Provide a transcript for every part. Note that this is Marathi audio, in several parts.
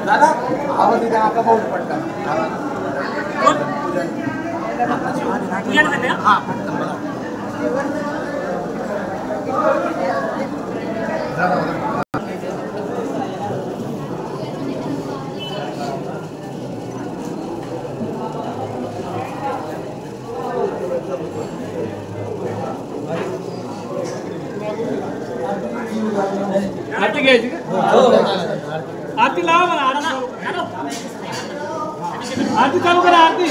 दादा आवाज इथे आका पाऊस पडता आरती घ्यायची आरती लावा मला आरती चालू करा आरती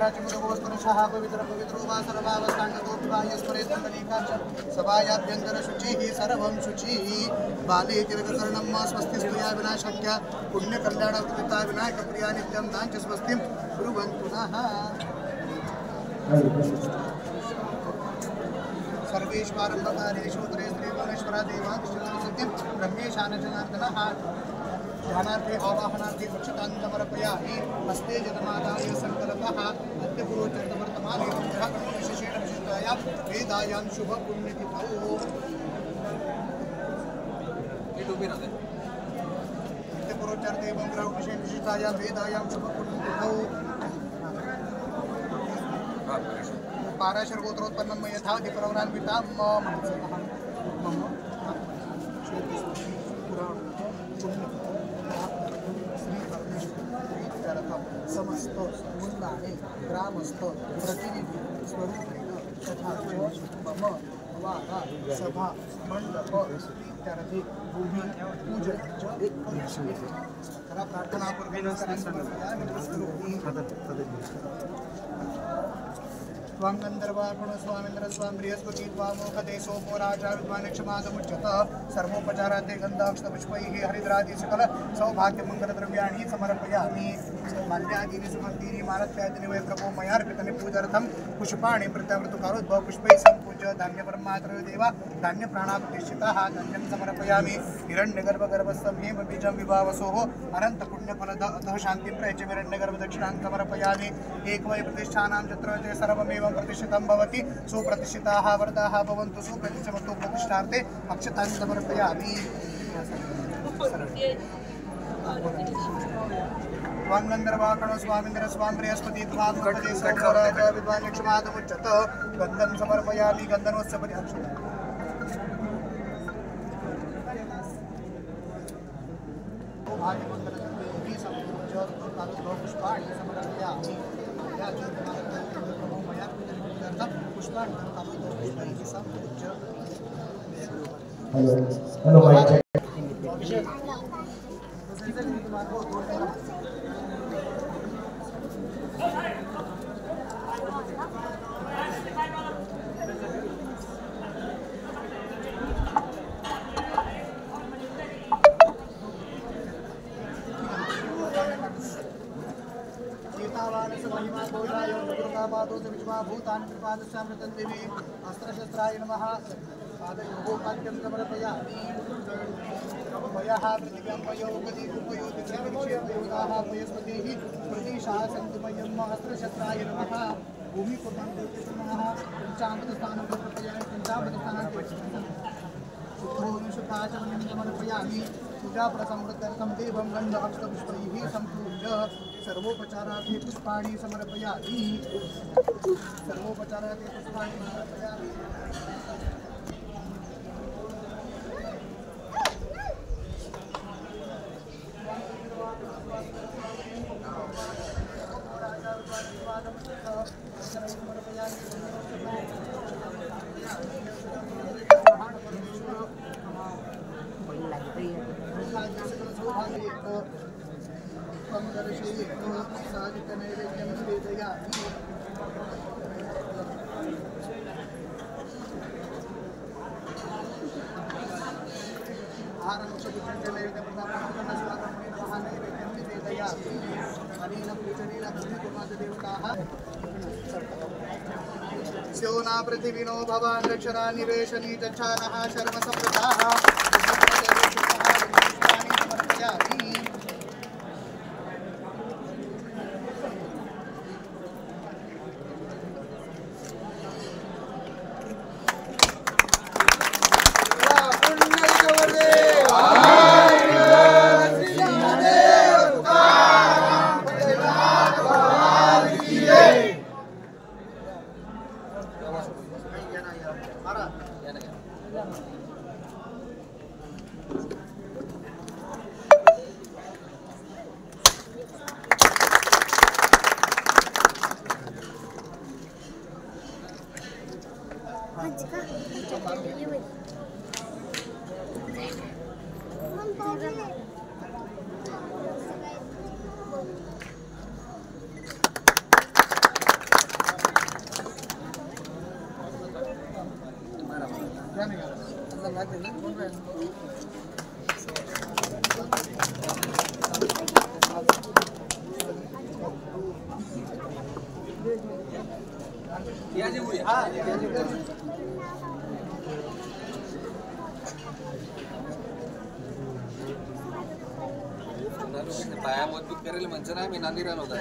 पवित्राचमुदगोस्परशः पवित्र पवित्रो वा सर्वावस्थाण्डतोऽपि वा यस्परेत्मकनीकाच सभायाभ्यन्तरशुचिः सर्वं शुचिः बाले तिलकशरणं मा स्वस्तिस्तुया विना शक्या पुण्यकल्याणाकृता विनायकप्रिया नित्यं दाञ्च स्वस्तिं कुर्वन्तु नः सर्वेश्वरम्भकारेषु श्रीभुवनेश्वरा देवादिश्चरसत्यं ब्रह्मेशानजनार्दनः ध्यानार्थे आवाहनार्थे पक्षतान्तमर्पयामि हस्ते जतमादाय सङ्कल्पः अद्यपुरोचर्तवर्तमाने ग्रहगणविशेषेण विशिष्टायां वेदायां शुभपुण्यतिथौ अद्यपुरोचर्ते एवं ग्रहविशेषेण वेदायां शुभपुण्यतिथौ पाराशर गोत्रोत्पन्नं यथा दिपरवरान्वितां मम समस्त मुल्लाने ग्रामस्थ प्रतिनिधि स्वरूपेण तथा मम वादा सभा मंडप इत्यादि भूमि पूजन प्रार्थनापूर्वक त्वं गन्धर्वार्पण स्वामीन्द्र स्वां बृहस्पति त्वामोहते सोमो राजा विद्वानक्षमादमुच्यत सर्वोपचाराते गन्धाक्षतपुष्पैः हरिद्रादि सकल सौभाग्यमङ्गलद्रव्याणि समर्पयामि माल्यादीनि सुगन्धीनि मालत्यादीनि वै प्रभो मयार्पितानि पूजार्थं पुष्पाणि प्रत्यावृतकारोद्भव पुष्पैः सम्पूज्य धान्यपरमात्रयो देव धान्यप्राणाप्रतिष्ठितः धान्यं समर्पयामि हिरण्यगर्भगर्भस्थं बीजं विभावसोः अनन्तपुण्यफलद अतः शान्तिं प्रयच्य हिरण्यगर्भदक्षिणां समर्पयामि एकवै प्रतिष्ठानां चत्र सर्वमेव प्रतिष्ठितं भवति सुप्रतिष्ठिताः वरदाः भवन्तु सुप्रतिष्ठितो प्रतिष्ठार्थे अक्षतां समर्पयामि त्वं गन्धर्वार्पण स्वामीन्द्र स्वां बृहस्पति त्वामोहते सोमो राजा विद्वानक्षमादमुच्यत गन्धं समर्पयामि गन्धनोस्य परिहर्षति भाग्यमङ्गलद्रव्यैः सम्पूज्य पुष्पाणि समर्पयामि Hello, mic check. भूतान् देवी अस्त्रशस्त्राय नमः पादयोः पाद्यं समर्पयामि वयः पृथिव्यां वयोगतिरुपयोगिताः वयस्पतिः प्रदेशाः सन्तु मह्यम् अस्त्रशस्त्राय नमः भूमिपुत्रं नमः पञ्चामृतस्थानं समर्पयामि पञ्चामृतस्थानं शुद्धाचमनं समर्पयामि पूजाप्रसमृत्यर्थं देवं गन्ध अक्षतपुष्पैः सम्पूज्य सर्वोपचारार्थे पुष्पाणि समर्पयामि सर्वोपचारार्थे पुष्पाणि समर्पयामि साधितनैवेद्यं निवेदयामि आहारमुक्षपुत्रनैवेद्यप्रदानैवेद्यं निवेदयामि अनेन पूजनेन भूमिकुमारदेवताः स्योना पृथिविनो भवान् रक्षरा निवेशनी चक्षानः शर्मसमृताः समर्पयामि पाया मजबूत करेल म्हणजे ना मी नांदी राहिलो होता.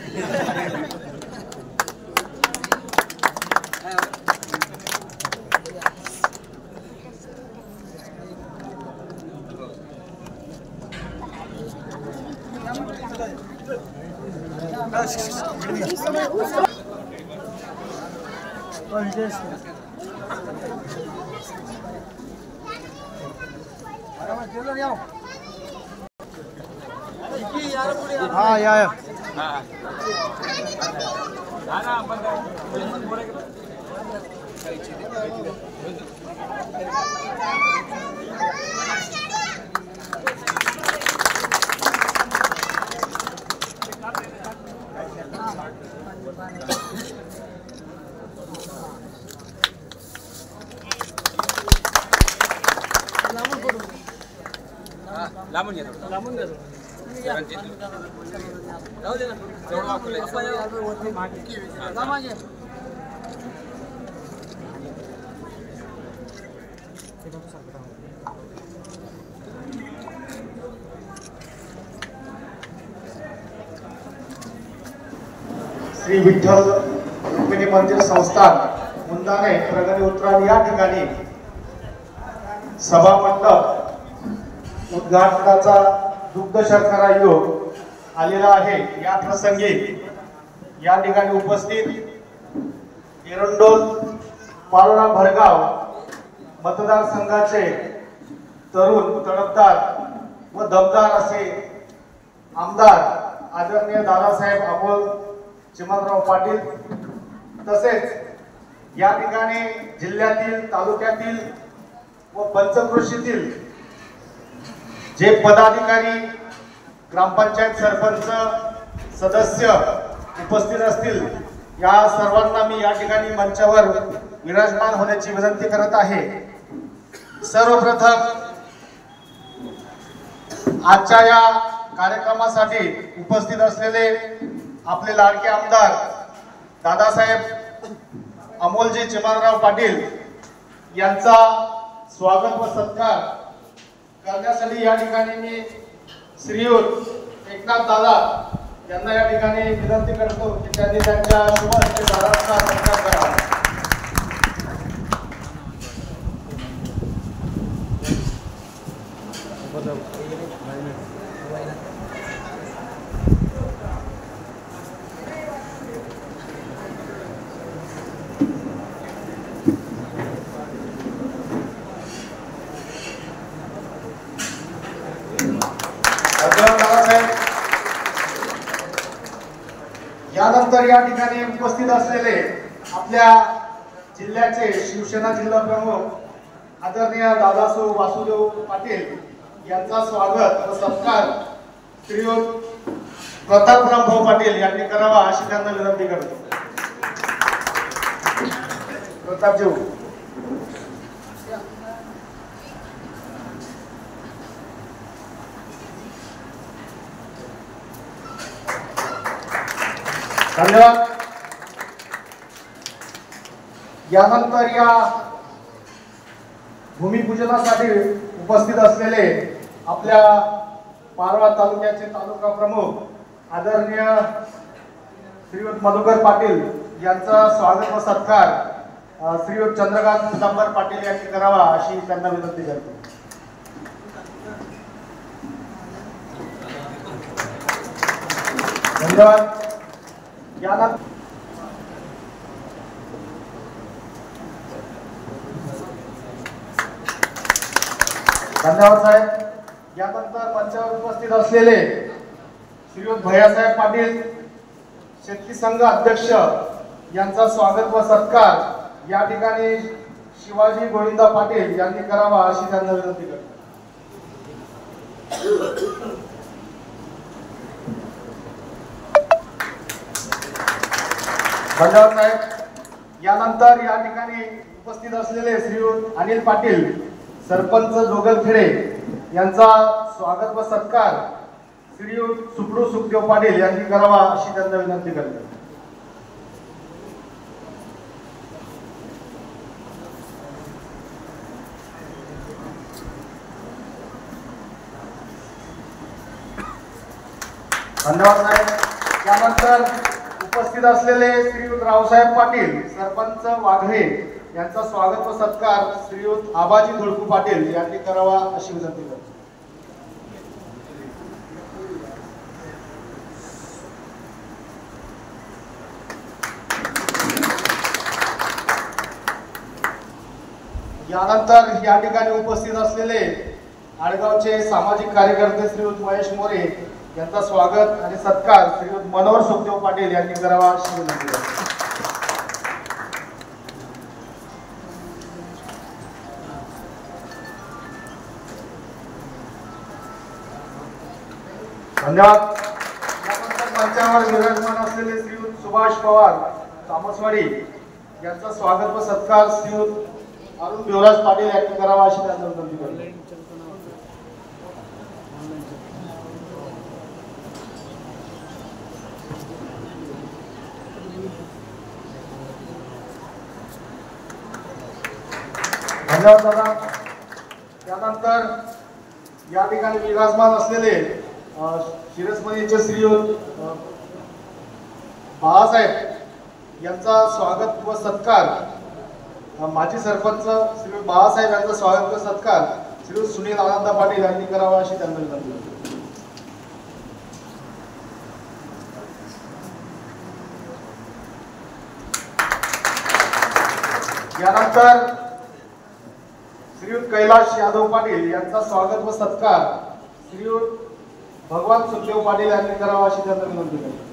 हाँ या लांबून घ्या थोडं. लांबून घ्या जाऊ दे ना तेवढं वाकलं. श्री विठ्ठल रुक्मिणी मंदिर संस्थान मुंदाने प्रगती उतराल या ठिकाणी सभा मंडप उद्घाटनाचा दुग्ध शर्करा योग आलेला आहे. या प्रसंगी या ठिकाणी उपस्थित एरंडोल पालोळा भरगाव मतदारसंघाचे तरुण तडफदार व दमदार असे आमदार आदरणीय दादासाहेब अमोल चिमणराव पाटील तसेच या ठिकाणी जिल्ह्यातील तालुक्यातील व पंचक्रोशीतील जे पदाधिकारी ग्रामपंचायत सरपंच सदस्य उपस्थित असतील या सर्वांना मी या ठिकाणी मंचावर विराजमान होण्याची विनंती करत आहे. सर्वप्रथम आजच्या या कार्यक्रमासाठी उपस्थित असलेले आपले लाडके आमदार दादासाहेब अमोलजी चिमणराव पाटील यांचा स्वागत व सत्कार करण्यासाठी या ठिकाणी मी श्रीयुत एकनाथ दादा यांना या ठिकाणी विनंती करतो की त्यांनी त्यांच्या शुभ हस्ते दादांचा सत्कार करावा. यानंतर या ठिकाणी उपस्थित असलेले आपल्या जिल्ह्याचे शिवसेना जिल्हा प्रमुख आदरणीय दादासो वासुदेव पाटील यांचा स्वागत व सत्कार श्रीयुत प्रतापराव पाटील यांनी करावा अशी त्यांना विनंती करतो. प्रतापजी धन्यवाद. यानंतर या भूमिपूजनासाठी उपस्थित असलेले आपल्या पारवा तालुक्याचे तालुका प्रमुख आदरणीय श्रीयुत मधुकर पाटील यांचा स्वागत व सत्कार श्रीयुत चंद्रकांत चिदंबर पाटील यांनी करावा अशी त्यांना विनंती करतो. धन्यवाद. धन्यवाद साहेब. यानंतर मंचावर उपस्थित असलेले श्रीयुत भैयासाहेब पाटील शेतकी संघ अध्यक्ष यांचा स्वागत व सत्कार या ठिकाणी शिवाजी गोविंदा पाटील यांनी करावा अशी त्यांना विनंती करतो. धन्यवाद साहेब. यानंतर या ठिकाणी उपस्थित असलेले श्रीयुत अनिल पाटील सरपंच जोगलखेडे यांचा स्वागत व सत्कार श्रीयुत सुपडू सुखदेव पाटील यांनी करावा अशी त्यांना विनंती करते. धन्यवाद साहेब. त्यानंतर उपस्थित असलेले श्रीयुत रावसाहेब पाटील सरपंच वाघरे यांचा स्वागत व सत्कार श्रीयुत आबाजी धुळकू पाटील यांनी करावा अशी विनंती करते. यानंतर या ठिकाणी उपस्थित असलेले आडगावचे सामाजिक कार्यकर्ते श्रीयुत महेश मोरे यांचा स्वागत आणि सत्कार श्रीयुत मनोहर सुखदेव पाटील यांनी करावा अशी विनंती करते. धन्यवाद. यानंतर मंचावर विराजमान असलेले श्रीयुत सुभाष पवार तामसवाडी यांचा स्वागत व सत्कार श्रीयुत अरुण देवराज पाटील यांनी करावा अशी त्यांना विनंती करते. धन्यवाद दादा. त्यानंतर या ठिकाणी विराजमान असलेले शिरसमणीचे श्रीयुत बाळासाहेब यांचा स्वागत व सत्कार माजी सरपंच श्रीयुत बाळासाहेब यांचा स्वागत व सत्कार श्रीयुत सुनील आनंद पाटील यांनी करावा अशी त्यांना विनंती करते. यानंतर श्रीयुत कैलाश यादव पाटील यांचा स्वागत व सत्कार श्रीयुत भगवान सुखदेव पाटील यांनी करावा अशी त्यांना विनंती करते.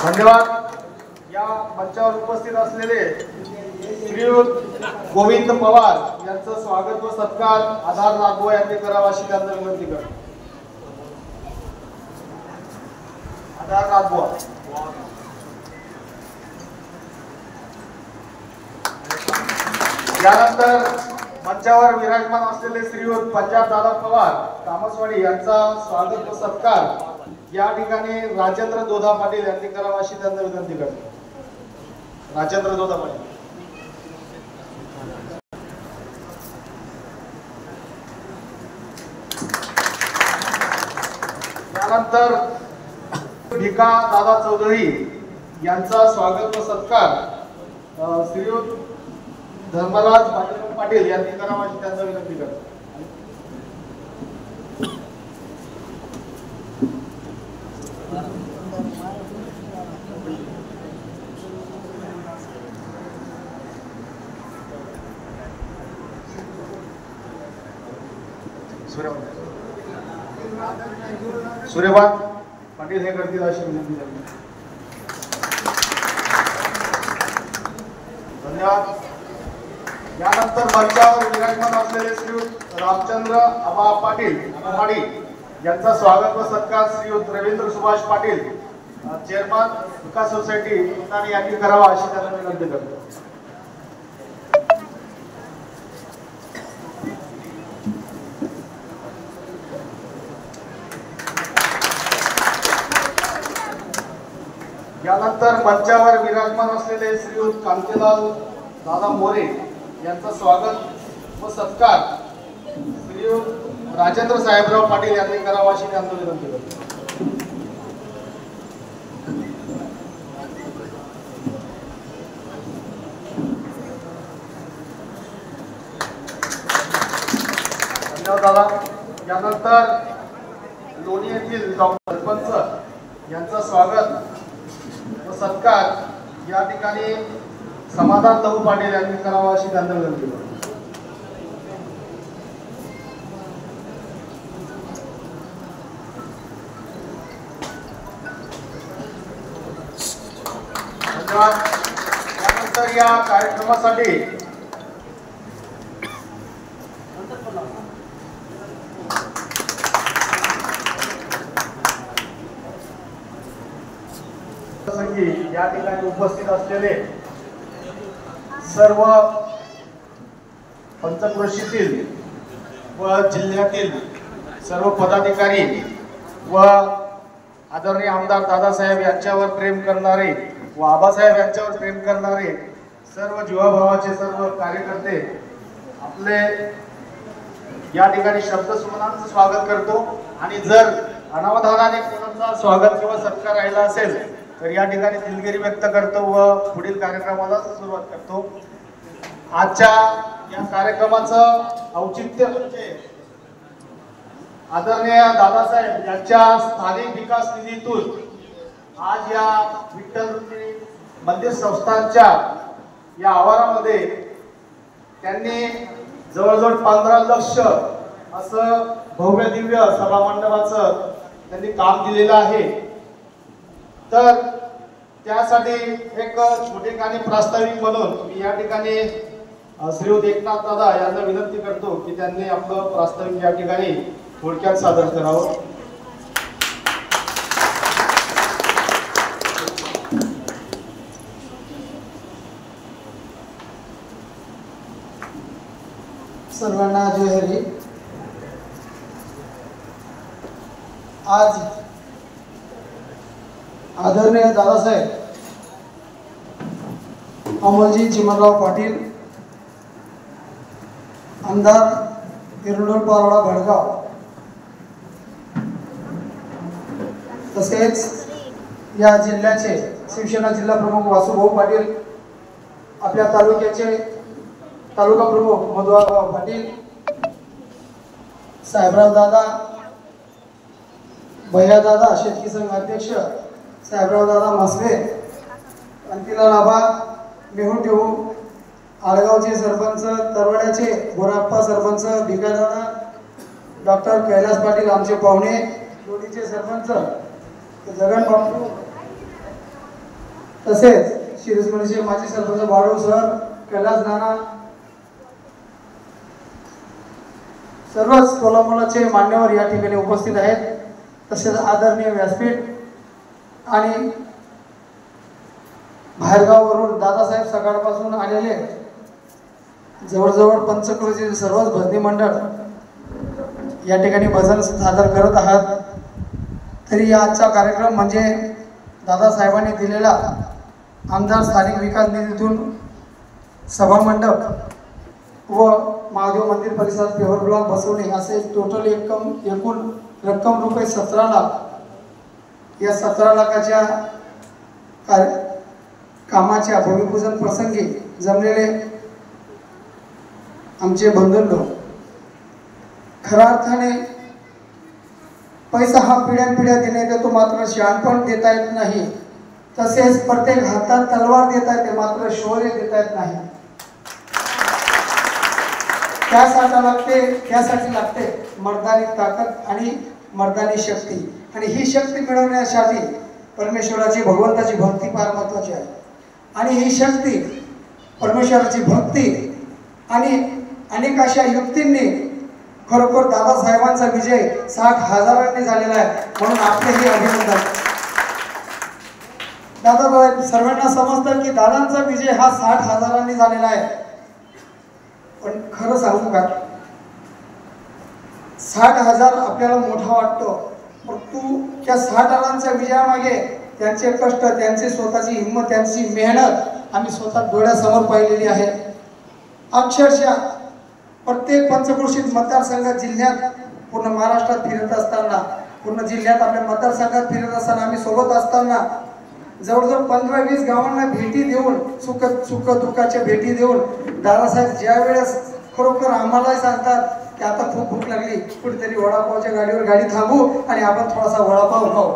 धन्यवाद. या मंचावर उपस्थित असलेले श्रीयुत गोविंद पवार यांचं स्वागत व सत्कार आधार राघव यांनी करावा अशी त्यांना विनंती करते. आधार राघव. यानंतर मंचावर विराजमान असलेले श्रीयुत पंजाब दादा पवार तामसवाडी यांचा स्वागत व सत्कार या ठिकाणी राजेंद्र दोधा पाटील यांनी करावा अशी त्यांना विनंती करते. राजेंद्र दोधा पाटील. त्यानंतर भिका दादा चौधरी यांचा स्वागत व सत्कार श्रीयुत धर्मराज पाटील यांनी करावा अशी त्यांना विनंती करते. सूर्यभान पाटील हे करतील अशी विनंती करते. धन्यवाद. यानंतर मंचावर विराजमान असलेले श्रीयुत रामचंद्र आबा पाटील महाडी यांचा स्वागत व सत्कार श्रीयुत रवींद्र सुभाष पाटील चेअरमन विकास सोसायटी यांनी करावा अशी त्यांना विनंती करतो. यानंतर मंचावर विराजमान असलेले श्रीयुत कांतीलाल दादा मोरे यांचा स्वागत व सत्कार श्रीयुत राजेंद्र साहेबराव पाटील यांनी करावा अशी त्यांना विनंती करतो. धन्यवाद दादा. यानंतर लोणी येथील डॉक्टर सरपंच यांचा स्वागत व सत्कार या ठिकाणी समाधान लहू पाटील यांनी करावा अशी त्यांना विनंती करतो. धन्यवाद. त्यानंतर या कार्यक्रमासाठी प्रसंगी या ठिकाणी उपस्थित असलेले सर्व पंचक्रोशीतील व जिल्ह्यातील सर्व पदाधिकारी व आदरणीय आमदार दादासाहेब यांच्यावर प्रेम करणारे व आबासाहेब यांच्यावर प्रेम करणारे सर्व जीवाभावाचे सर्व कार्यकर्ते आपले या ठिकाणी शब्दसुमनांचं स्वागत करतो आणि जर अनावधानाने कोणाचा स्वागत किंवा सत्कार राहिला असेल तर या ठिकाणी दिलगिरी व्यक्त करतो व पुढील कार्यक्रमाला सुरुवात करतो। आजच्या या कार्यक्रमाचं औचित्य म्हणजे आदरणीय दादासाहेब यांच्या स्थानिक विकास निधीतून आज या विठ्ठल रुक्मिणी मंदिर संस्थानच्या या आवारामध्ये त्यांनी जवळजवळ 15 लक्ष असं भव्य दिव्य सभा मंडपाचं त्यांनी काम दिलेलं आहे। तर त्यासाठी एक छोटेखानी प्रास्ताविक म्हणून मी या ठिकाणी श्रीयुत एकनाथ दादा यांना विनंती करतो की त्यांनी आपलं प्रास्ताविक या ठिकाणी थोडक्यात सादर करावं। सर्वांना जय हरी। आज आदरणीय दादासाहेब अमोलजी चिमणराव पाटील आमदार किरडोल पारोळा भडगाव तसेच या जिल्ह्याचे शिवसेना जिल्हा प्रमुख वासुभाऊ पाटील, आपल्या तालुक्याचे तालुका प्रमुख मधुराव पाटील, साहेबराव दादा, भैया दादा शेतकी संघ अध्यक्ष साहेबराव दादा मासवे, अंतिला लाभा, मेहून ठेवू, आडगावचे सरपंच, तरवड्याचे गोराप्पा सरपंच, भिका दादा, डॉक्टर कैलास पाटील आमचे पाहुणे, लोणीचे सरपंच जगन बापू, तसेच शिरसमणीचे माजी सरपंच बाळू सर, कैलास नाना, सर्वच कोल्हापुराचे मान्यवर या ठिकाणी उपस्थित आहेत। तसेच आदरणीय व्यासपीठ आणि बाहेरगाववरून दादासाहेब सकाळपासून आलेले जवळजवळ पंचक्रोशीचे सर्वच भजनी मंडळ या ठिकाणी भजन सादर करत आहात। तरी आजचा कार्यक्रम म्हणजे दादासाहेबांनी दिलेला आमदार स्थानिक विकास निधीतून सभामंडप व महादेव मंदिर परिसरात पेवर ब्लॉक बसवणे असे टोटल एकूण रक्कम रुपये 17 लाख। या 17 लाखाच्या कामाच्या भूमिपूजन प्रसंगी जमलेले आमचे बंधूंनो, खऱ्या अर्थाने पैसा हा पिढ्यानपिढ्या देण्यात येतो, मात्र शहाणपण देता येत नाही। तसेच प्रत्येक हातात तलवार देता येते, मात्र शौर्य देता येत नाही। त्यासाठी लागते मर्दानी ताकद आणि मर्दानी शक्ती, आणि ही शक्ती मिळवण्यासाठी परमेश्वराची भगवंताची भक्ती फार महत्त्वाची आहे। आणि ही शक्ती परमेश्वराची भक्ती आणि अनेक अशा युक्तींनी खरोखर दादासाहेबांचा विजय 60,000 झालेला आहे, म्हणून आपलेही अभिनंदन। दादा सर्वांना समजतं की दादांचा विजय हा 60,000 झालेला आहे, पण खरं सांगू का 60,000 आपल्याला मोठा वाटतो, परंतु त्या 60,000च्या विजयामागे त्यांचे कष्ट, त्यांची स्वतःची हिंमत, त्यांची मेहनत आम्ही स्वतः डोळ्यासमोर पाहिलेली आहे। अक्षरशः प्रत्येक पंचक्रोशीत मतदारसंघात, जिल्ह्यात, पूर्ण महाराष्ट्रात फिरत असताना, पूर्ण जिल्ह्यात आपल्या मतदारसंघात फिरत असताना, आम्ही सोबत असताना जवळजवळ 15-20 गावांना भेटी देऊन, सुख दुःखाच्या भेटी देऊन दादासाहेब ज्या वेळेस खरोखर आम्हालाही सांगतात की आता खूप भूक लागली, कुठेतरी वडापावच्या गाडीवर गाडी थांबू आणि आपण थोडासा वडापाव खाऊ,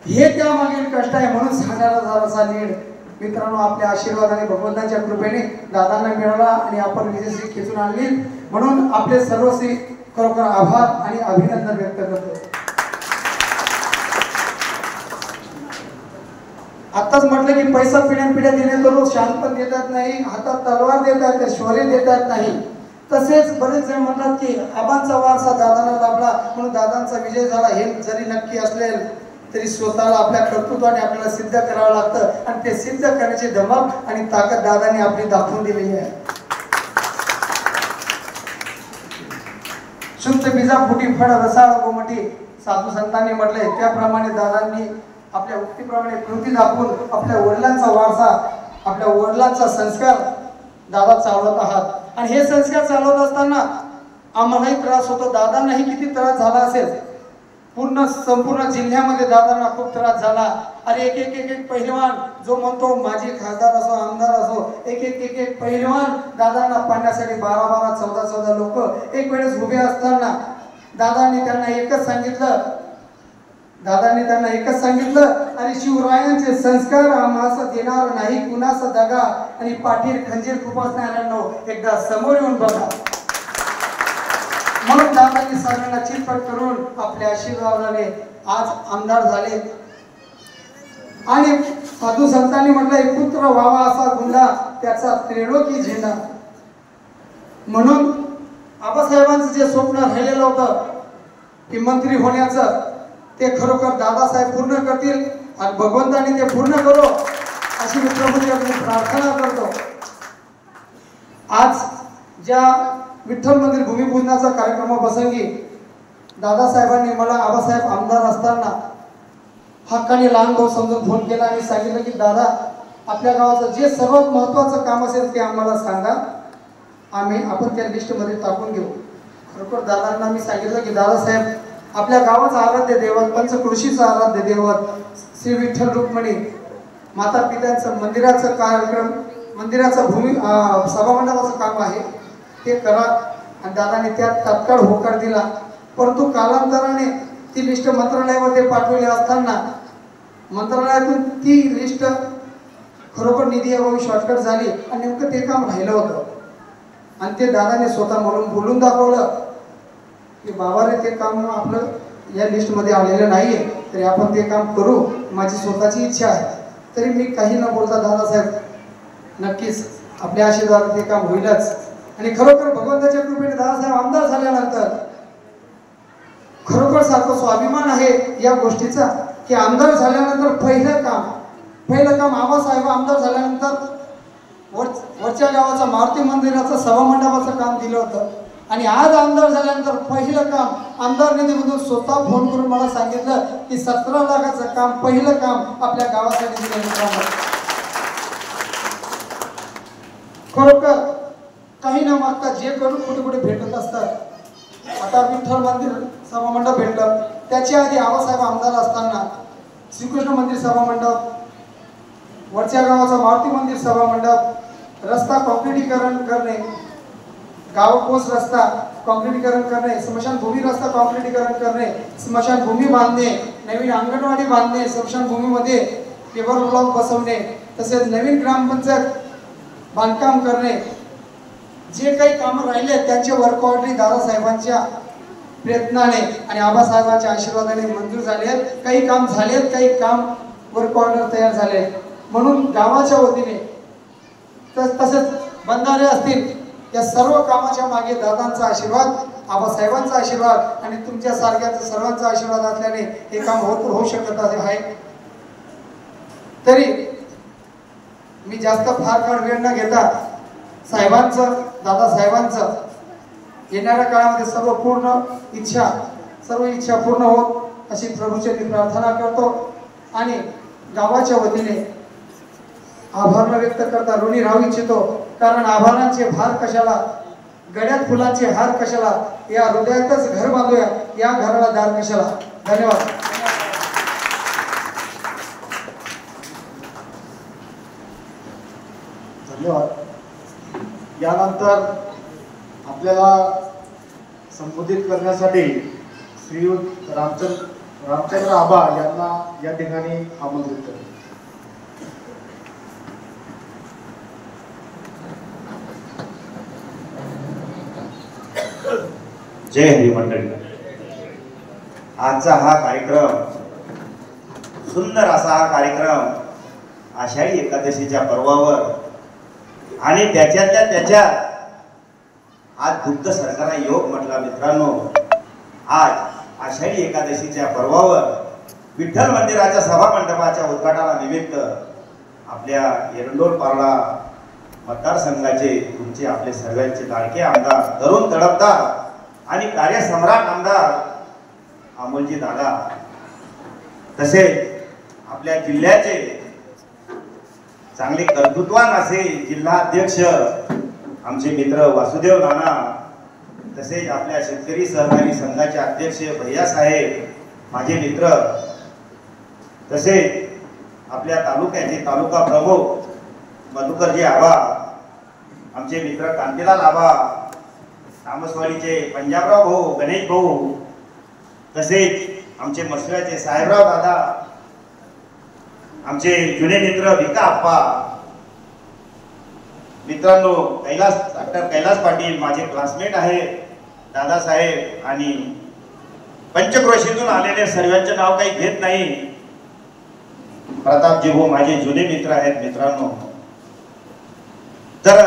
हे त्यामागील कष्ट आहे। म्हणून 60,000चा लीड मित्रांनो आपल्या आशीर्वादाने भगवंताच्या कृपेने दादांना मिळाला आणि आपण विजयश्री खेचून आणली, म्हणून आपले सर्वश्री खरोखर आभार आणि अभिनंदन व्यक्त करतो। आताच म्हटलं की पैसा पिढ्यानपिढ्या देण्याचा लोक शांतपण देतात नाही, हातात तलवार देतात, शौर्य देतात नाही। तसेच बरेच जण म्हणतात की आबांचा वारसा दादांना लाभला म्हणून दादांचा विजय झाला, हे जरी नक्की असलेल तरी स्वतःला आपल्या कर्तृत्वाने आपल्याला सिद्ध करावं लागतं आणि ते सिद्ध करण्याची धमक आणि ताकद दादांनी आपली दाखवून दिलेली आहे. शुद्ध बीजा फुटी फळ रसाळ गोमटी साधू संतांनी म्हटलंय त्याप्रमाणे दादांनी आपल्या उक्तीप्रमाणे कृती दाखवून आपल्या वडिलांचा वारसा आपल्या वडिलांचा संस्कार दादा चालवत आहात आणि हे संस्कार चालवत असताना आम्हालाही त्रास होतो. दादांनाही किती त्रास झाला असेल. संपूर्ण जिल्ह्यामध्ये दादांना खूप त्रास झाला. अरे एक पहिलवान जो म्हणतो माझी खासदार असो आमदार असो एक पहिलवान दादांना पाडण्यासाठी 12 14 लोक एक वेळेस उभे असताना दादांनी त्यांना एकच सांगितलं आणि शिवरायांचे संस्कार आम्हास देणार नाही कुणास दगा आणि पाठीर खंजीर खुपसणाऱ्यांनो एकदा समोर येऊन बघा. म्हणून दादांनी सर्वांना चिरफट करून आपल्या आशीर्वादाने आज आमदार झाले आणि साधू संतांनी म्हटलं पुत्र व्हावा असा गुंडा त्याचा त्रिलोकी झेंडा. म्हणून आबासाहेबांचं जे स्वप्न राहिलेलं होतं की मंत्री होण्याचं ते खरोखर दादासाहेब पूर्ण करतील आणि भगवंतांनी ते पूर्ण करो अशी मी प्रभूंच्याकडे प्रार्थना करतो. आज ज्या विठ्ठल मंदिर भूमिपूजनाचा कार्यक्रम प्रसंगी दादासाहेबांनी मला आबासाहेब आमदार असताना हक्काने लहान भाऊ समजून फोन केला आणि सांगितलं की दादा आपल्या गावाचं जे सर्वात महत्त्वाचं काम असेल ते आम्हाला सांगा आपण त्या लिस्टमध्ये टाकून घेऊ. खरोखर दादांना मी सांगितलं की दादासाहेब आपल्या गावाचं आराध्य दैवत पंचकृषीचं आराध्य दैवत श्री विठ्ठल रुक्मिणी माता पित्यांचं मंदिराचं कार्यक्रम मंदिराचं सभामंडपाचं काम आहे ते करा आणि दादाने त्यात तात्काळ होकार दिला. परंतु कालांतराने ती लिस्ट मंत्रालयामध्ये पाठवली असताना मंत्रालयातून ती लिस्ट खरोखर निधी अभावी शॉर्टकट झाली आणि नेमकं ते काम राहिलं होतं आणि ते दादाने स्वतः म्हणून बोलून दाखवलं की बाबा रे ते काम आपलं या लिस्टमध्ये आलेलं नाहीये तरी आपण ते काम करू माझी स्वतःची इच्छा आहे. तरी मी काही न बोलता दादासाहेब नक्कीच आपल्या आशीर्वादाने ते काम होईलच आणि खरोखर भगवंताच्या कृपेने दादासाहेब आमदार झाल्यानंतर खरोखर सारखं स्वाभिमान आहे या गोष्टीचा की आमदार झाल्यानंतर पहिलं काम आबासाहेब आमदार झाल्यानंतर वरच्या गावाचं मारुती मंदिराचं सभामंडपाचं काम दिलं होतं आणि आज आमदार झाल्यानंतर पहिलं काम आमदार निधीमधून स्वतः फोन करून मला सांगितलं की 17 लाखाचं काम पहिलं काम आपल्या गावासाठी दिलं. खरोखर काही न मागता जे करून कुठे भेटत असतात. आता विठ्ठल मंदिर सभामंडप भेटलं त्याच्या आधी आबासाहेब आमदार असताना श्रीकृष्ण मंदिर सभामंडप वरच्या गावाचा मारुती मंदिर सभामंडप रस्ता कॉन्क्रिटीकरण करणे गावकोस रस्ता कॉन्क्रिटीकरण करणे स्मशानभूमी रस्ता कॉन्क्रिटीकरण करणे स्मशानभूमी बांधणे नवीन अंगणवाडी बांधणे स्मशानभूमीमध्ये पेवर ब्लॉक बसवणे तसेच नवीन ग्रामपंचायत बांधकाम करणे जे काही कामं राहिले त्यांचे वर्क ऑर्डर दादासाहेबांच्या प्रयत्नाने आणि आबासाहेबांच्या आशीर्वादाने मंजूर झाले. काही काम झालेत काही काम वर्क ऑर्डर तयार झाले. म्हणून गावाच्या वतीने तसेच बंधारे असतील या सर्व कामाच्या मागे दादांचा आशीर्वाद आबासाहेबांचा आशीर्वाद आणि तुमच्या सारख्याचा सर्वांचा आशीर्वाद असल्याने हे काम होऊ शकत आहे. तरी मी जास्त फार काळ वेळ न घेता दादासाहेबांचं येणाऱ्या काळामध्ये सर्व इच्छा पूर्ण होत अशी प्रभूची प्रार्थना करतो आणि गावाच्या वतीने आभार व्यक्त करता ऋणी राहू इच्छितो. कारण आभारांचे भार कशाला गड्यात फुलांचे हार कशाला या हृदयातच घर बांधूया या घराला दार कशाला. धन्यवाद. यानंतर आपल्याला संबोधित करण्यासाठी श्रीयुत रामचंद्र आबा यांना या ठिकाणी आमंत्रित करतो. जय हरी मंडळी. आजचा हा कार्यक्रम सुंदर असा हा कार्यक्रम आषाढी एकादशीच्या पर्वावर आणि त्याच्यातल्या त्याच्यात आज दुग्ध सरकारा योग म्हटला. मित्रांनो आज आषाढी एकादशीच्या पर्वावर विठ्ठल मंदिराच्या सभा मंडपाच्या उद्घाटनानिमित्त आपल्या एरंडोल पारडा मतदारसंघाचे तुमचे आपले सर्वांचे लाडके आमदार, तरुण तडफदार आणि कार्यसम्राट आमदार अमोलजी दादा, तसेच आपल्या जिल्ह्याचे चांगले कर्तृत्वान असे जिल्हा अध्यक्ष आमचे मित्र वासुदेव नाना, तसेच आपल्या शेतकरी सहकारी संघाचे अध्यक्ष भैया साहेब माझे मित्र, तसेच आपल्या तालुक्याचे तालुका प्रमुख मधुकरजी आबा, आमचे मित्र कांतीलाल आबा, तामसवाडीचे पंजाबराव भाऊ, गणेश भाऊ, तसेच आमचे मसुळ्याचे साहेबराव दादा, आमचे जुने मित्र भिका आप्पा, मित्रांनो डॉक्टर कैलास पाटील माझे क्लासमेट आहे, दादासाहेब आणि पंचक्रोशीतून आलेले सर्वांचे नाव काही घेत नाही, प्रतापजी भाऊ माझे जुने मित्र आहेत. मित्रांनो, तर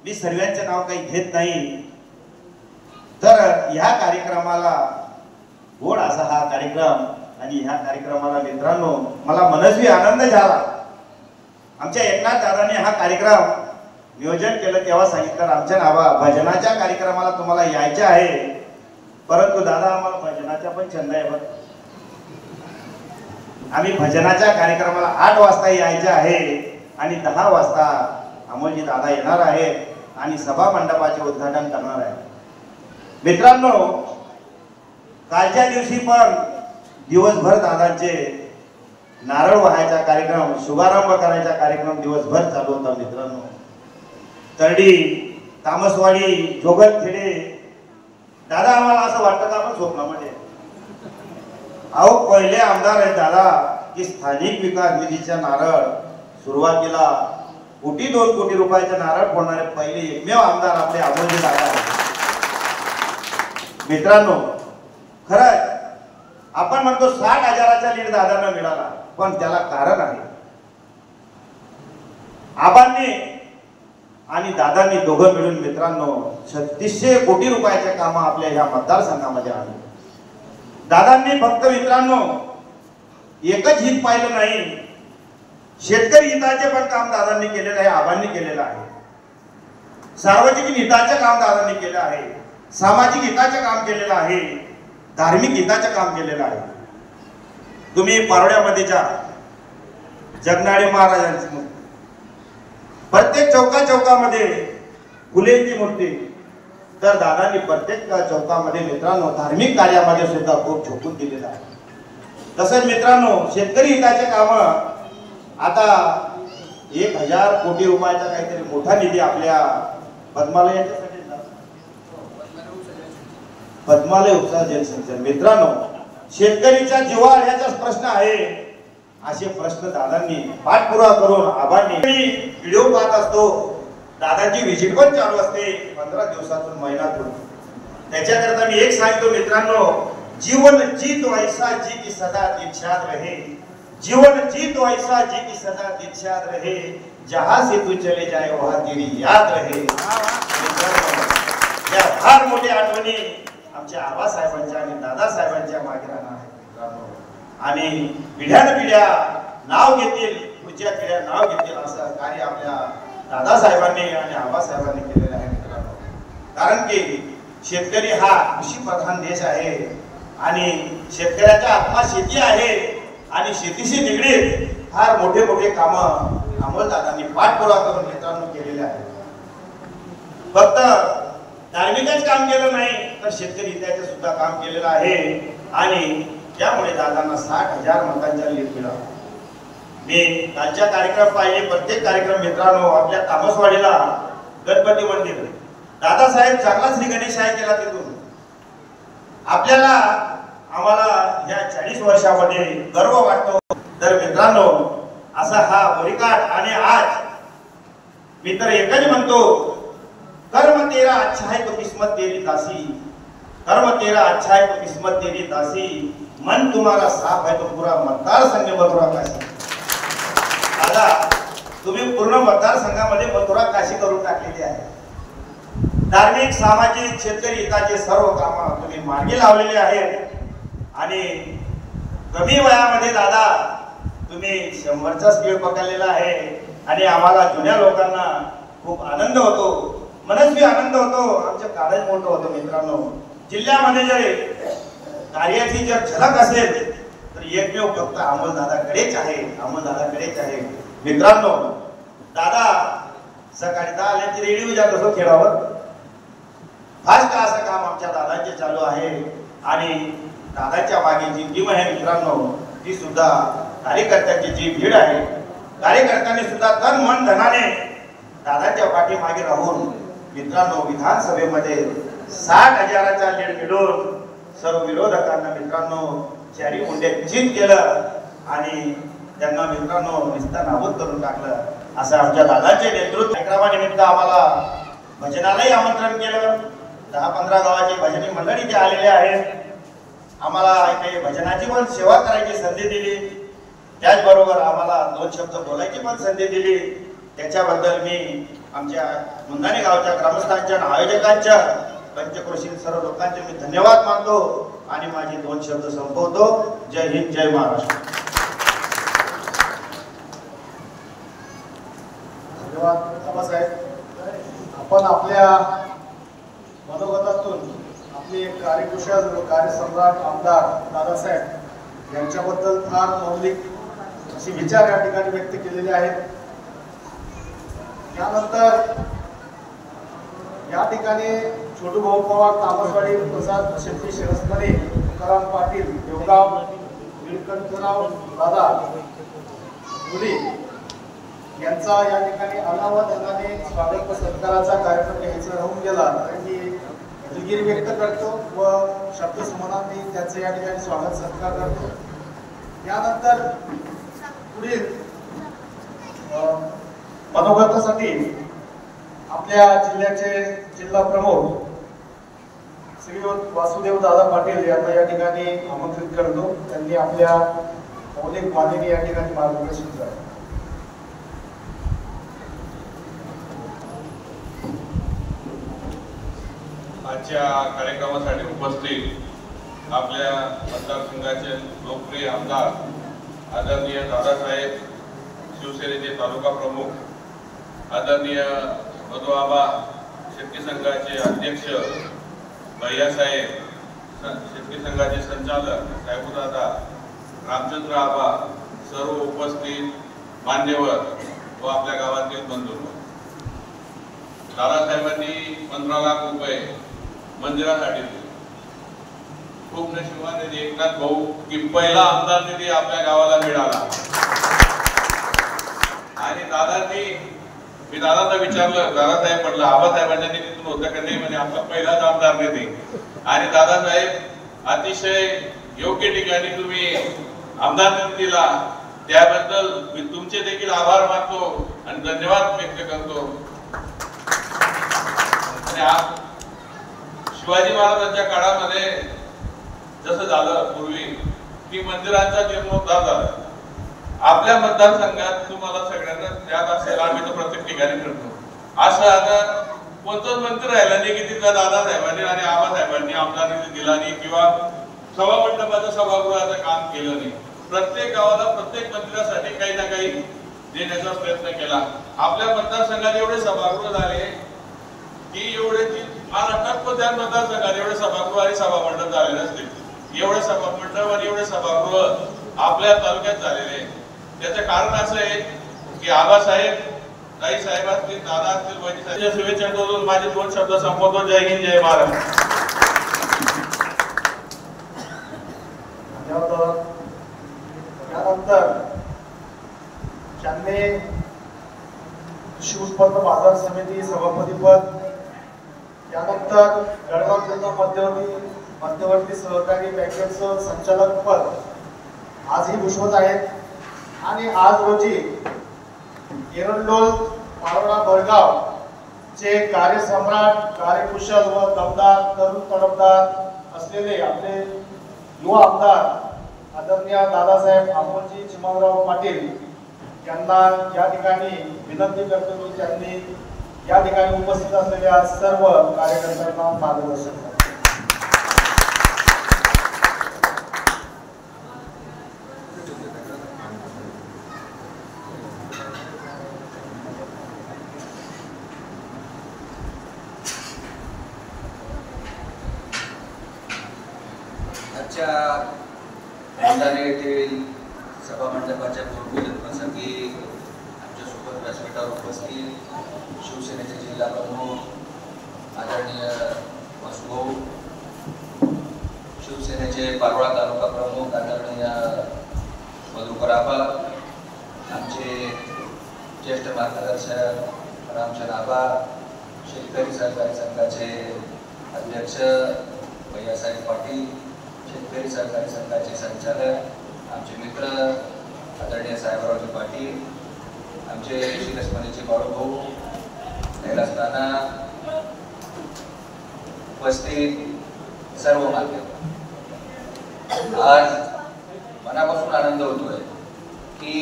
मी सर्वांचे नाव काही घेत नाही. तर ह्या कार्यक्रमाला गोड असा हा कार्यक्रम, आणि ह्या कार्यक्रमाला मित्रांनो मला मनस्वी आनंद झाला. आमच्या एकनाथ दादांनी हा कार्यक्रम नियोजन केलं तेव्हा सांगितलं आमच्या नावा भजनाच्या कार्यक्रमाला तुम्हाला यायचे आहे, परंतु दादा आम्हाला भजनाचा पण छंद आहे बरं. आम्ही भजनाच्या कार्यक्रमाला 8 वाजता यायचे आहे आणि 10 वाजता अमोलजी दादा येणार आहेत आणि सभा मंडपाचे उद्घाटन करणार आहे. मित्रांनो, कालच्या दिवशी पण दिवसभर दादांचे नारळ वाहायचा कार्यक्रम, शुभारंभ करायचा कार्यक्रम दिवसभर चालू होता. मित्रांनो, तरडी, तामसवाडी, जोगतखेडे, दादा आम्हाला असं वाटतं का आपण स्वप्नामध्ये अहो पहिले आमदार आहेत दादा की स्थानिक विकास निधीच्या नारळ सुरुवातीला 1-2 कोटी रुपयाचे नारळ फोडणारे पहिले एकमेव आमदार आपले अमोलजी दादा आहेत. मित्रांनो, खरंच आपण म्हणतो 60,000चा लीड दादांना मिळाला, पण त्याला कारण आहे. आबांनी आणि दादांनी दोघं मिळून मित्रांनो 3600 कोटी रुपयाचे काम आपल्या ह्या मतदारसंघामध्ये आले. दादांनी फक्त मित्रांनो एकच हित पाहिलं नाही, शेतकरी हिताचे पण काम दादांनी केलेलं आहे, आबांनी केलेलं आहे. सार्वजनिक हिताचे काम दादांनी केलं आहे, सामाजिक हिताचे काम केलेलं आहे, धार्मिक हिताचे काम केलेलं आहे. तुम्ही पारोड्यामध्ये जा, जगनाडे महाराजांची मूर्ती, प्रत्येक चौकामध्ये फुलेंची मूर्ती, तर दादांनी प्रत्येक चौकामध्ये मित्रांनो धार्मिक कार्यामध्ये सुद्धा खूप झोकून दिलेलं आहे. तसंच मित्रांनो शेतकरी हिताचे काम आता 1000 कोटी रुपयाचा काहीतरी मोठा निधी आपल्या पद्मालय उपसा जलसिंचन. मित्रांनो, शेतकरीच्या जीवाळ्याचा प्रश्न आहे, असे प्रश्न दादांनी पाठपुरावा करून आबांनी व्हिडिओ पाहत असतो. दादांची व्हिजिट पण चालू असते 15 दिवसातून, महिन्यातून. त्याच्याकरता मी एक सांगतो मित्रांनो, जीवन जीत वैसा जी की सदा दिलशाद रहे, जीवन जीत वैसा जी की सदा दिलशाद रहे, जहां से तू चले जाए वहां तेरी याद रहे. या फार मोठ्या आठवणी आमच्या आबासाहेबांच्या आणि दादासाहेबांच्या मागे राहणार आहेत मित्रांनो, आणि पिढ्यानपिढ्या नाव घेतील, पुढच्या पिढ्या नाव घेतील असं कार्य आपल्या दादासाहेबांनी आणि आबासाहेबांनी केलेलं आहे मित्रांनो. कारण की शेतकरी हा कृषी प्रधान देश आहे आणि शेतकऱ्याच्या आत्मा शेती आहे आणि शेतीशी निगडीत फार मोठे मोठे काम अमोलदादांनी पाठपुरावा करून मित्रांनो केलेले आहे. फक्त धार्मिकच काम केलं नाही तर शेतकरी हिताचं सुद्धा काम केलेलं आहे आणि त्यामुळे दादांना 60,000 मतांचा लीड मिळाला. मी कालच्या कार्यक्रम पाहिले, प्रत्येक कार्यक्रम मित्रांनो आपल्या तामसवाडीला गणपती मंदिर, दादासाहेब चांगला श्री गणेश आहे केला तिथून. आपल्याला आम्हाला या 40 वर्षामध्ये गर्व वाटतो. तर मित्रांनो असा हा वरिकाठ, आणि आज मी तर एकच म्हणतो, कर्म तेरा अच्छा है तो किस्मत तेरी दासी, कर्म तेरा अच्छा है तो किस्मत तेरी दासी, मन तुम्हारा साफ है तो पूरा मतदारसंघ मथुरा काशी. दादा तुम्ही पूर्ण मतदारसंघामध्ये मथुरा काशी करून टाकलेली आहे. धार्मिक, सामाजिक, शेतकरी हिताचे सर्व कामं तुम्ही मार्गी लावलेले आहेत आणि कमी वयामध्ये दादा तुम्ही 100चा स्पीड पकडलेला आहे आणि आम्हाला जुन्या लोकांना खूप आनंद होतो, मनस्वी आनंद होतो, आमचं कार्यच मोठं होतं. मित्रांनो, जिल्ह्यामध्ये जर कार्याची जर झलक असेल तर एकमेव फक्त अमोलदादाकडेच आहे, अमोलदादाकडेच आहे. मित्रांनो, दादा सकाळी 10 आल्याची रेडिओ जात असो खेळावर. फास्ट असं काम आमच्या दादांचे चालू आहे आणि दादाच्या मागे जी टीम आहे मित्रांनो, ती सुद्धा कार्यकर्त्यांची जी भीड आहे. कार्यकर्त्यांनी सुद्धा तन मन धनाने दादाच्या पाठीमागे राहून मित्रांनो विधानसभेमध्ये 60,000चा लीड मिळवून सर्व विरोधकांना मित्रांनो चारी मुंडे चित केलं आणि त्यांना मित्रांनो निस्ता नाबूद करून टाकलं. असं आमच्या दादाचे नेतृत्व. कार्यक्रमानिमित्त आम्हाला भजनालाही आमंत्रण केलं. 10-15 गावाची भजनी मंडळी ते आलेले आहेत. आम्हाला इथे भजनाची पण सेवा करायची संधी दिली, त्याचबरोबर आम्हाला 2 शब्द बोलायची पण संधी दिली. त्याच्याबद्दल मी आमच्या मुंदाणे गावच्या ग्रामस्थांच्या आयोजकांच्या पंचक्रोशील सर्व लोकांचे मी धन्यवाद मानतो आणि माझे 2 शब्द संपवतो. जय हिंद, जय महाराष्ट्र. धन्यवाद बाबासाहेब. आपण आपल्या मनोगतातून आपले कार्यकुशल व कार्यसम्राट आमदार दादासाहेब यांच्याबद्दल फार मौलिक असे विचार या ठिकाणी व्यक्त केलेले आहेत. त्यानंतर या ठिकाणी छोटू भाऊ पवार, तामसवाडी, प्रसाद शेट्टी, शिरसमणे, तुकाराम पाटील, देवगाव, निळकंठराव दादा मुली यांचा या ठिकाणी अनावधानाने स्वागत व सत्काराचा कार्यक्रम घ्यायचा राहून गेला. त्यांनी दिलगिरी व्यक्त करतो व शब्दसुमनांनी त्यांचे या ठिकाणी स्वागत सत्कार करतो. यानंतर पुढील मनोगतासाठी आपल्या जिल्ह्याचे जिल्हा प्रमुख श्री वासुदेव दादा पाटील यांना या ठिकाणी आमंत्रित करतो. त्यांनी आपल्या मौलिक वाणीने या ठिकाणी मार्गदर्शन करावे. आजच्या कार्यक्रमासाठी उपस्थित आपल्या मतदारसंघाचे लोकप्रिय आमदार आदरणीय दादासाहेब, शिवसेनेचे तालुका प्रमुख, आदरणीय मधुआबा, शेतकरी संघाचे अध्यक्ष भैयासाहेब, शेतकरी संघाचे संचालक साहेबदादा, रामचंद्र आबा, सर्व उपस्थित मान्यवर व आपल्या गावातील बंधू. दादासाहेबांनी 15 लाख रुपये मंदिरासाठी दिले. खूप नशिबाने एकनाथ भाऊ की पहिला आमदार निधी आपल्या गावाला मिळाला. आणि दादांनी, मी दादांना विचारलं, दादासाहेब म्हटलं आबासाहेबांच्या निधीतून होतं का नाही, म्हणजे आपला पहिलाच आमदार निधी. आणि दादासाहेब अतिशय योग्य ठिकाणी तुम्ही आमदार निधी दिला, त्याबद्दल मी तुमचे देखील आभार मानतो आणि धन्यवाद व्यक्त करतो. आणि शिवाजी महाराजांच्या काळामध्ये जसं झालं पूर्वी की मंदिरांचा जीर्णोद्धार झाला. आपल्या मतदारसंघात तुम्हाला सगळ्यांना त्यात असेल, आम्ही तर प्रत्येक ठिकाणी करतो. असं आता कोणतंच मंदिर राहिलं नाही की तिथं दादासाहेबांनी आणि आबासाहेबांनी आमदार निधी दिला नाही किंवा सभामंडपाचं सभागृहाचं काम केलं नाही. प्रत्येक गावाला प्रत्येक मंदिरासाठी काही ना काही देण्याचा प्रयत्न केला. आपल्या मतदारसंघात एवढे सभागृह झाले की एवढे महाराष्ट्रात त्या मतदारसंघात एवढे सभागृह आणि सभामंडप झाले नसते. एवढे सभामंडप आणि एवढे सभागृह आपल्या तालुक्यात झालेले. त्याचं कारण असं आहे की आबासाहेब, ताई साहेब असतील, दादा असतील, वैद्य साहेब, शुभेच्छा देऊन माझे 2 शब्द संपवतो. जय हिंद, जय महाराष्ट्र. त्यानंतर त्यांनी कृषी उत्पन्न बाजार समिती सभापतीपद, त्यानंतर जळगाव जिल्हा मध्यवर्ती सहकारी बँकेचं संचालक पद आजही भूषवत आहेत. आणि आज रोजी एरंडोल, पारोळा, भरगाव चे कार्यसम्राट, कार्यकुशल व दमदार, तरुण तडफदार असलेले आपले युवा आमदार आदरणीय दादासाहेब अमोलजी चिमणराव पाटील यांना या ठिकाणी विनंती करतो की त्यांनी या ठिकाणी उपस्थित असलेल्या सर्व कार्यकर्त्यांना मार्गदर्शन करावे. बुलढाणा येथील सभा मंडपाच्या भूमिपूजन प्रसंगी आमच्यासोबत व्यासपीठावर उपस्थित शिवसेनेचे जिल्हा प्रमुख आदरणीय वासुभाऊ, शिवसेनेचे पारोळा तालुका प्रमुख आदरणीय मधुकर आबा, आमचे ज्येष्ठ मार्गदर्शक रामचंद्र आबा, शेतकरी सहकारी संघाचे अध्यक्ष भैयासाहेब पाटील, शेतकरी सहकारी संघाचे संचालक आमचे मित्र आदरणीय साहेबरावजी पाटील, आमचे शिरसमणीचे बाळूभाऊ, कैलास नाना, उपस्थित सर्व मान्यवर, आज मनापासून आनंद होतोय की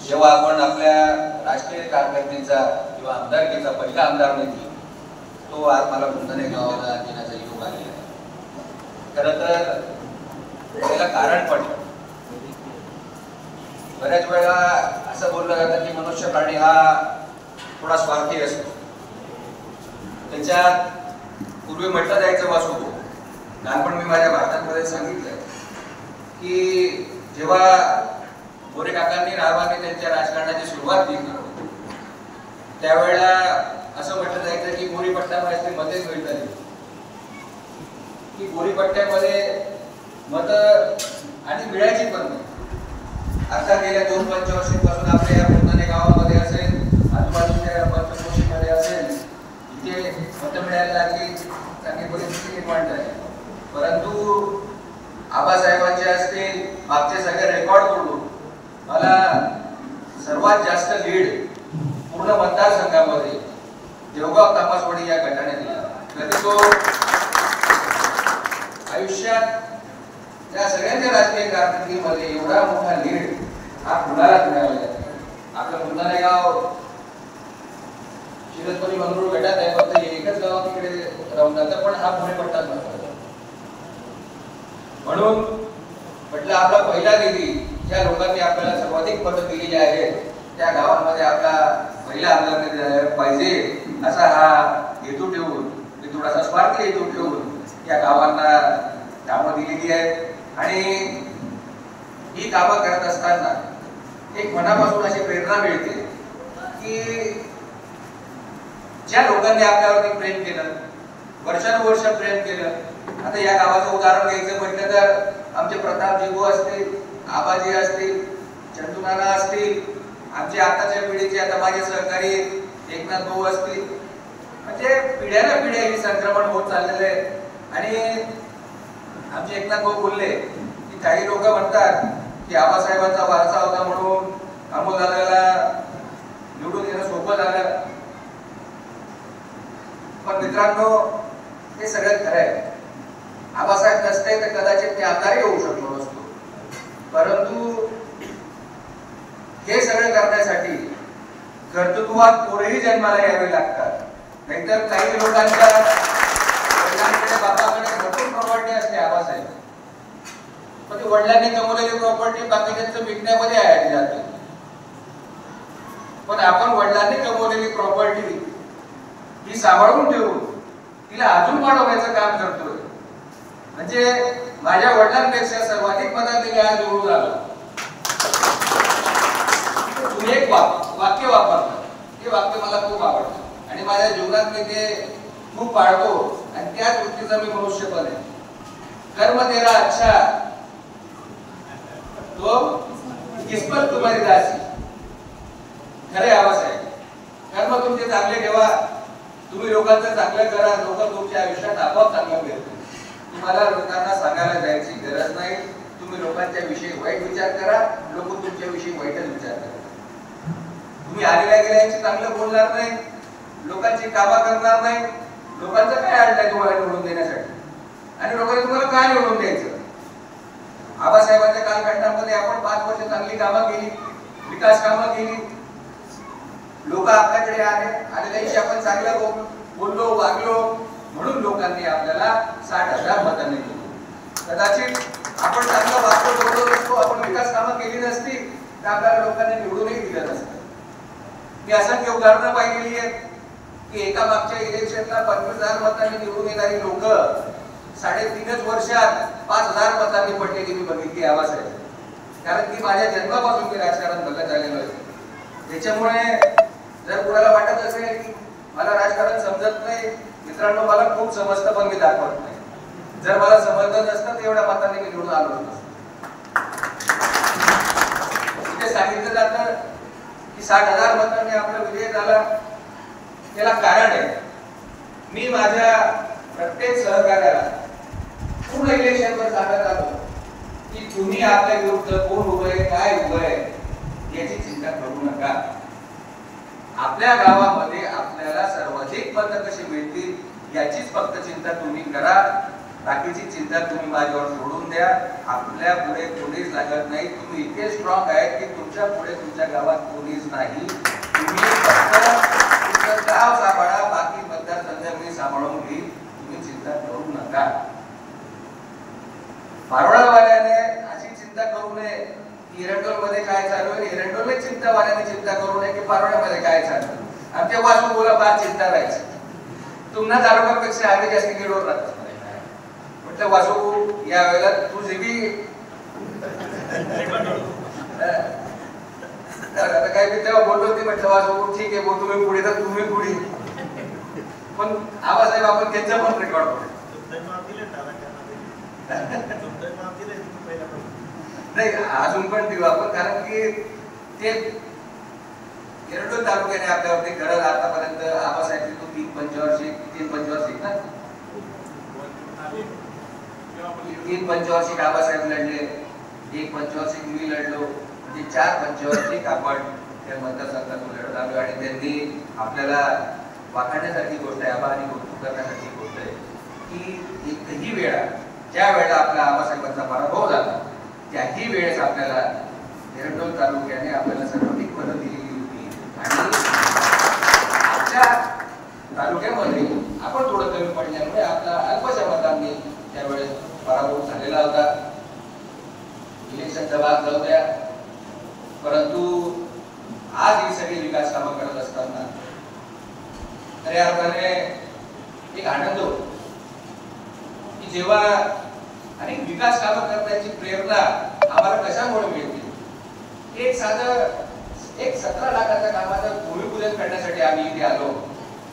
जेव्हा आपण आपल्या राजकीय कारकिर्दीचा किंवा आमदारकीचा पहिला आमदार निधी तो आज मला बुलढाणा गावाला देण्याचा योग आलेला आहे. खरं तर त्याला कारण पण बऱ्याच वेळा असं बोललं जातं की मनुष्य प्राणी हा थोडा स्वार्थी असतो. त्याच्यात पूर्वी म्हटलं जायचं वासू, लहानपण मी माझ्या भाषणांमध्ये सांगितलं की जेव्हा गोरे काकांनी रावाने त्यांच्या राजकारणाची सुरुवात केली त्यावेळेला असं म्हटलं जायचं की गोरीपट्ट्यामध्ये मतेच मिळतात, की गोरीपट्ट्यामध्ये मत आणि मिळायची पण नाही. आता गेल्या 2-5 वर्षांपासून आपल्या या बुलढाणा गावामध्ये असेल, आजूबाजूच्या पंचक्रोशीमध्ये असेल, इथे मत मिळायला लागली, चांगली परिस्थिती निर्माण झाली. परंतु आबासाहेबांचे असतील मागचे सगळे रेकॉर्ड तोडून मला सर्वात जास्त लीड पूर्ण मतदारसंघामध्ये देवगाव तामासवाडी या गटाने दिला. कधी तो आयुष्यात त्या सगळ्यांच्या राजकीय कारकिर्दीमध्ये एवढा मोठा लीड हा कुणालाच मिळाला नाही. आपलं बुलढाणा गाव शिरसमणी मंगरूळ गटात आहे, फक्त एकच गाव तिकडे राहून जातं, पण हा पुणे पट्टाच नसतो. म्हणून म्हटलं आपला पहिला निधी ज्या लोकांनी आपल्याला सर्वाधिक मदत दिलेली आहे त्या गावांमध्ये आपला पहिला आमदार निधी झाला पाहिजे असा हा हेतू ठेवून, मी थोडासा स्वार्थी हेतू ठेवून या गावांना कामं दिलेली आहेत. आणि ही कामं करत असताना एक मनापासून अशी प्रेरणा मिळते की ज्या लोकांनी आपल्यावरती प्रेम केलं, वर्षानुवर्ष प्रेम केलं. आता या गावाचं उदाहरण घ्यायचं म्हटलं तर आमचे प्रताप जिगू असतील, आबाजी असतील, चंदू नाना असतील, आमचे आताच्या पिढीचे आता माझे सहकारी एकनाथ भाऊ असतील, म्हणजे पिढ्याला पिढ्या ही संक्रमण होत चाललेलं आहे. आणि आमचे एकनाथ भाऊ बोलले की काही लोक म्हणतात की आबासाहेबांचा वारसा होता म्हणून अमोल दादाला निवडून येणं सोपं झालं. पण मित्रांनो, हे सगळं खरं आहे. आबासाहेब नसते तर कदाचित ते आमदारही होऊ शकलो नसतो. परंतु हे सगळं करण्यासाठी कर्तृत्वात पोरेही जन्माला यावे लागतात. नाहीतर काही लोकांच्या वडिलांकडे बापाकडे भरपूर प्रॉपर्टी असते आबासाहेब, पण ती वडिलांनी कमवलेली प्रॉपर्टी बाकीच्यांचं विकण्यामध्ये आहे जाते. पण आपण वडिलांनी कमवलेली प्रॉपर्टी ही सांभाळून ठेवून तिला अजून वाढवण्याचं काम करतोय. म्हणजे माझ्या वडिलांपेक्षा सर्वाधिक पदाधिकारी आज निवडून आलो. तुम्ही एक वाक्य वापरता, ते वाक्य मला खूप आवडतं आणि माझ्या जीवनात मी ते खूप पाळतो आणि त्याच वृत्तीचा मी मनुष्य पण आहे. कर्म तेरा अच्छा तो किस्मत तुम्हारी दासी. खरे आबासाहेब, कर्म तुमचे चांगले ठेवा, तुम्ही लोकांचं चांगलं करा, लोक तुमच्या आयुष्यात आपोआप चांगलं मिळतील. तुम्हाला लोकांना सांगायला जायची गरज नाही. तुम्ही लोकांच्या विषयी वाईट विचार करा, लोक तुमच्या विषयी वाईटच विचार करा. तुम्ही आलेल्या गेल्याची चांगलं बोलणार नाही, लोकांची कामं करणार नाही. लोकांचं काय अडलंय तुम्हाला निवडून देण्यासाठी आणि लोकांनी तुम्हाला काय निवडून द्यायचं? आबासाहेबांच्या कालखंडामध्ये आपण 5 वर्ष चांगली कामं केली, विकास कामं केली. लोक आपल्याकडे आलेल्याशी आपण चांगलं बोललो, वागलो, म्हणून लोकांनी आपल्याला 60,000 मतांनी दिली. कदाचित आपण चांगलं वागलो, बोललो नसतो, आपण विकास कामं केली नसती तर आपल्याला लोकांनी निवडूनही दिलं नसतं. मी असंख्य उदाहरणं पाहिलेली आहेत की एका मागच्या इलेक्शनला 25,000 मतांनी निवडून येणारी लोक 3.5 वर्षात 5000 मतांनी पडलेली मी बघितली आवासाहेब. कारण की माझ्या जन्मापासून मी राजकारण बघत आलेलो आहे. त्याच्यामुळे जर कुणाला वाटत असेल की मला राजकारण समजत नाही, मित्रांनो मला खूप समजतं पण मी दाखवत नाही. जर मला समजत नसतं तर एवढ्या मतांनी मी निवडून आलो नसतो. इथे सांगितलं जातं की 60,000 मतांनी आपला विजय झाला. त्याला कारण आहे, मी माझ्या प्रत्येक सहकार्याला पूर्ण इलेक्शनवर सांगत आलो की तुम्ही आपल्या विरुद्ध कोण उभं आहे, काय उभं आहे याची चिंता करू नका. आपल्या गावामध्ये आपल्याला सर्वाधिक मतं कशी मिळतील याचीच फक्त चिंता तुम्ही करा. बाकीची चिंता तुम्ही माझ्यावर सोडून द्या. आपल्या पुढे कोणीच लागत नाही. तुम्ही इतके स्ट्रॉंग आहेत की तुमच्या पुढे तुमच्या गावात कोणीच नाही. तुम्ही फक्त तुमचं गाव सांभाळा, बाकी मतदारसंघ मी सांभाळून घेईल. तुम्ही चिंता करू नका. पारोळावाल्याने अशी चिंता करू नये की एरंडोल मध्ये काय चालू आहे. एरंडोलने चिंतावाल्याने चिंता करू नये की पारोळ्यामध्ये काय चालू आहे. आमच्या वासू बोला फार चिंता राहायची. तुम्हाला तालुक्यापेक्षा आम्ही जास्त किडोर राहतो. म्हटलं वासू या वेळेला तुझी बी आता काय मी तेव्हा बोललो होती. म्हटलं वासू ठीक आहे बोल, तुम्ही पुढे तर तुम्ही पुढे. पण आवासाहेब आपण त्यांचं पण रेकॉर्ड करू. नाही अजून पण देऊ आपण, कारण की ते एरंडोल तालुक्याने आपल्यावरती गरज आतापर्यंत आबासाहेब तू 3 पंचवार्षिक ना 3 पंचवार्षिक आबासाहेब लढले, 1 पंचवार्षिक मी लढलो, म्हणजे 4 पंचवार्षिक आपण त्या मतदारसंघातून लढत आलो. आणि त्यांनी आपल्याला वाखाणण्यासारखी गोष्ट आहे, आबा आणि कौतुक करण्यासारखी गोष्ट आहे की एकही वेळा ज्या वेळेला आपल्या आबासाहेबांचा पराभव झाला त्याही वेळेस आपल्याला एरंडोल तालुक्याने आपल्याला सर्वाधिक मदत दिलेली होती. आणि आमच्या तालुक्यामध्ये आपण थोडं कमी पडल्यामुळे आपला अल्पशा मतांनी त्यावेळेस पराभव झालेला होता. इलेक्शनचा भाग जाऊ द्या, परंतु आज ही सगळी विकास कामं करत असताना खऱ्या अर्थाने एक आनंद होतो की जेव्हा अनेक विकास कामं करण्याची प्रेरणा आम्हाला कशामुळे मिळते. एक 17 लाखाच्या कामाचं भूमिपूजन करण्यासाठी आम्ही इथे आलो.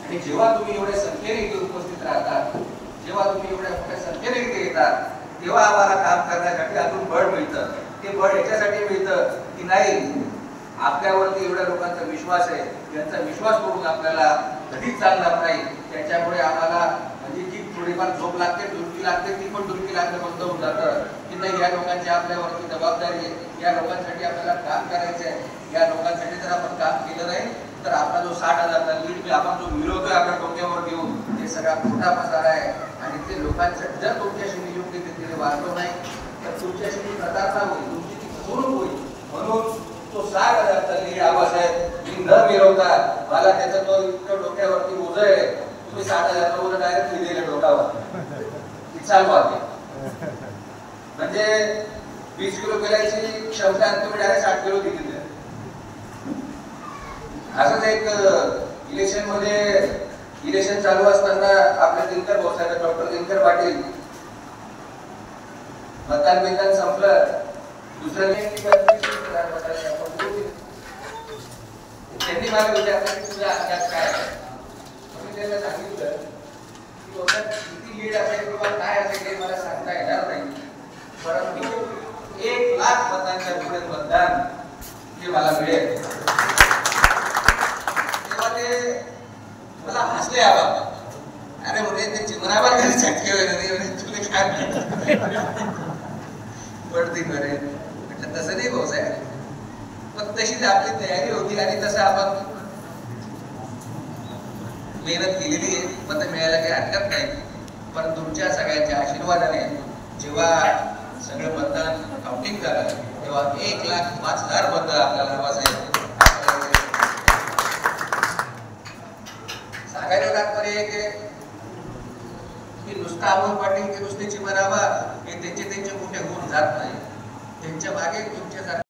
आणि जेव्हा तुम्ही एवढ्या संख्येने इथे उपस्थित राहतात, जेव्हा तुम्ही एवढ्या मोठ्या संख्येने इथे येतात, तेव्हा आम्हाला काम करण्यासाठी अजून बळ मिळतं. ते बळ याच्यासाठी मिळतं की नाही आपल्यावरती एवढ्या लोकांचा विश्वास आहे, त्यांचा विश्वास करून आपल्याला कधीच चालणार नाही. त्याच्यामुळे आम्हाला म्हणजे जी थोडीफार झोप लागते, डुलकी लागते, ती पण डुलकी लागणं बंद होऊन जातं की नाही या लोकांची आपल्यावरती जबाबदारी आहे, या लोकांसाठी आपल्याला काम करायचं आहे. या लोकांसाठी जर आपण काम केलं नाही तर आपला जो 60,000चा लीड आपण जो मिळवतोय आपल्या डोक्यावर घेऊन ते सगळा खोटा पसारा आहे. आणि ते लोकांसाठी जर तुमच्याशी मी योग्य रीतीने वागलो नाही तर तुमच्याशी ती प्रतारणा होईल, तुमची ती फसवणूक होईल. म्हणून तो 60,000चा लीड आवासाहेब मी न मिळवता मला त्याचा तो इतकं डोक्यावरती ओझं आहे. तुम्ही 60,000चा ओझं डायरेक्ट लिहिलेलं डोक्यावर चालवा. म्हणजे 20 किलो पेलायची क्षमता तुम्ही डायरेक्ट 60 किलो दिली. असंच एक इलेक्शन चालू असताना आपल्या दिनकर भाऊसाहेब डॉक्टर दिनकर पाटील मतदान संपलं, दुसऱ्या त्यांनी मला विचारलं की तुझ्या अंगात काय आहे. मी त्यांना सांगितलं की किती लीड असेल किंवा काय असेल हे मला सांगता येणार नाही, परंतु 1 लाख मतांच्या पुढे मतदान हे मला मिळेल. तेव्हा ते मला हसले आबा. अरे म्हणजे ते चिमरावर घरी चटके वगैरे तुला काय पडते करे. म्हटलं तसं नाही भाऊसाहेब, पण तशीच आपली तयारी होती आणि तसं आपण मेहनत केलेली आहे. मतं मिळायला काही हरकत नाही, पण तुमच्या सगळ्यांच्या आशीर्वादाने जेव्हा सगळं मतदान काउंटिंग झालं तेव्हा 1,05,000 मतं आपल्याला आबासाहेब सांगायचं तात्पर्य आहे की नुसतं अमोल पाटील की नुसते चिमरावा हे त्यांचे मोठे होऊन जात नाही. त्यांच्या मागे